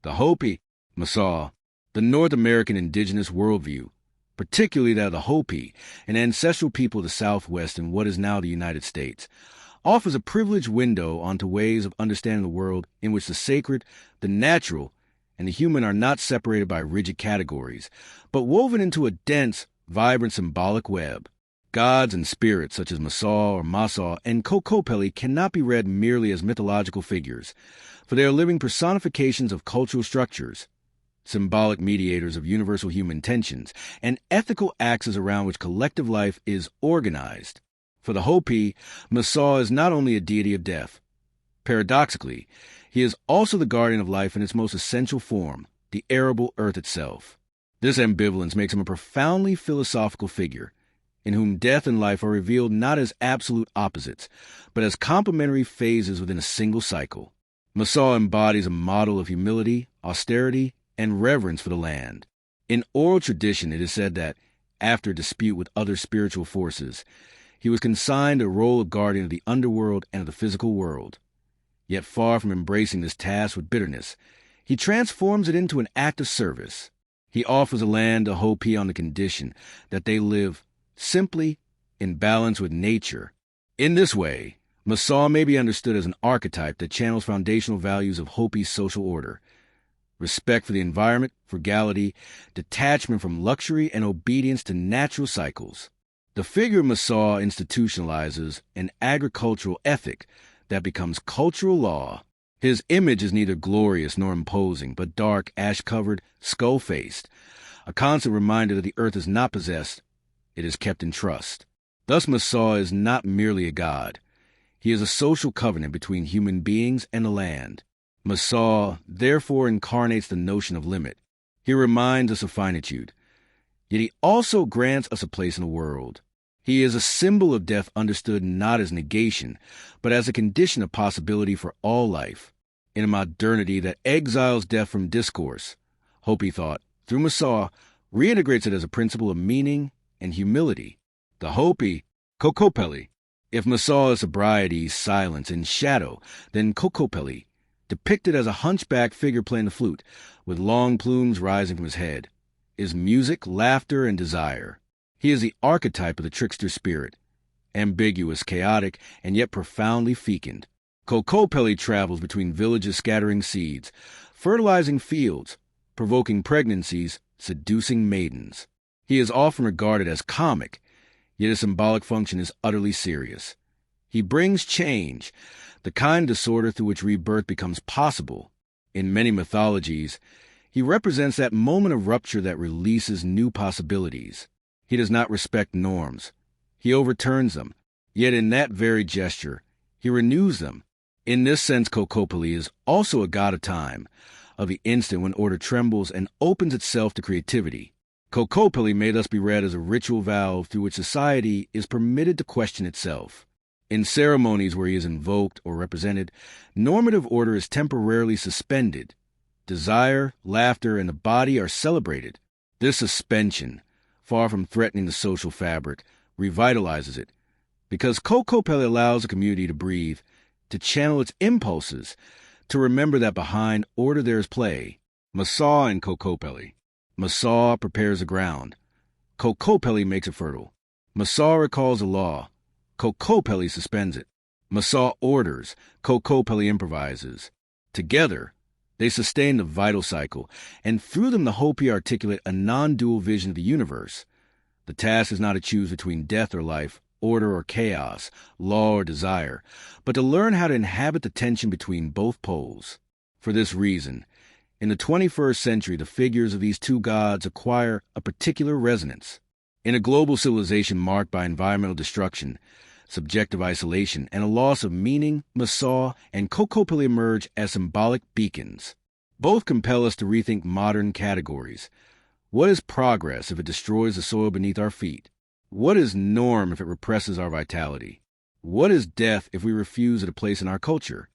The Hopi, Maasaw, the North American Indigenous worldview, particularly that of the Hopi, an ancestral people of the Southwest in what is now the United States, offers a privileged window onto ways of understanding the world in which the sacred, the natural, and the human are not separated by rigid categories, but woven into a dense, vibrant symbolic web. Gods and spirits such as Maasaw and Kokopelli cannot be read merely as mythological figures, for they are living personifications of cultural structures, symbolic mediators of universal human tensions, and ethical axes around which collective life is organized. For the Hopi, Maasaw is not only a deity of death. Paradoxically, he is also the guardian of life in its most essential form, the arable earth itself. This ambivalence makes him a profoundly philosophical figure, in whom death and life are revealed not as absolute opposites, but as complementary phases within a single cycle. Maasaw embodies a model of humility, austerity, and reverence for the land. In oral tradition, it is said that, after a dispute with other spiritual forces, he was consigned a role of guardian of the underworld and of the physical world. Yet far from embracing this task with bitterness, he transforms it into an act of service. He offers the land to Hopi on the condition that they live simply in balance with nature. In this way, Maasaw may be understood as an archetype that channels foundational values of Hopi social order: respect for the environment, frugality, detachment from luxury, and obedience to natural cycles. The figure of Maasaw institutionalizes an agricultural ethic that becomes cultural law. His image is neither glorious nor imposing, but dark, ash-covered, skull-faced, a constant reminder that the earth is not possessed, it is kept in trust. Thus Maasaw is not merely a god. He is a social covenant between human beings and the land. Maasaw therefore incarnates the notion of limit. He reminds us of finitude, yet he also grants us a place in the world. He is a symbol of death understood not as negation, but as a condition of possibility for all life. In a modernity that exiles death from discourse, Hopi thought, through Maasaw, reintegrates it as a principle of meaning and humility. The Hopi, Kokopelli. If Maasaw is sobriety, silence, and shadow, then Kokopelli, depicted as a hunchback figure playing the flute, with long plumes rising from his head, is music, laughter, and desire. He is the archetype of the trickster spirit, ambiguous, chaotic, and yet profoundly fecund. Kokopelli travels between villages scattering seeds, fertilizing fields, provoking pregnancies, seducing maidens. He is often regarded as comic, yet his symbolic function is utterly serious. He brings change, the kind of disorder through which rebirth becomes possible. In many mythologies, he represents that moment of rupture that releases new possibilities. He does not respect norms. He overturns them, yet in that very gesture, he renews them. In this sense, Kokopelli is also a god of time, of the instant when order trembles and opens itself to creativity. Kokopelli may thus be read as a ritual valve through which society is permitted to question itself. In ceremonies where he is invoked or represented, normative order is temporarily suspended. Desire, laughter, and the body are celebrated. This suspension, far from threatening the social fabric, revitalizes it, because Kokopelli allows a community to breathe, to channel its impulses, to remember that behind order there is play. Maasaw and Kokopelli. Maasaw prepares the ground. Kokopelli makes it fertile. Maasaw recalls the law. Kokopelli suspends it. Maasaw orders. Kokopelli improvises. Together, they sustain the vital cycle, and through them the Hopi articulate a non-dual vision of the universe. The task is not to choose between death or life, order or chaos, law or desire, but to learn how to inhabit the tension between both poles. For this reason, in the 21st century, the figures of these two gods acquire a particular resonance. In a global civilization marked by environmental destruction, subjective isolation, and a loss of meaning, Maasaw and Kokopelli emerge as symbolic beacons. Both compel us to rethink modern categories. What is progress if it destroys the soil beneath our feet? What is norm if it represses our vitality? What is death if we refuse it a place in our culture?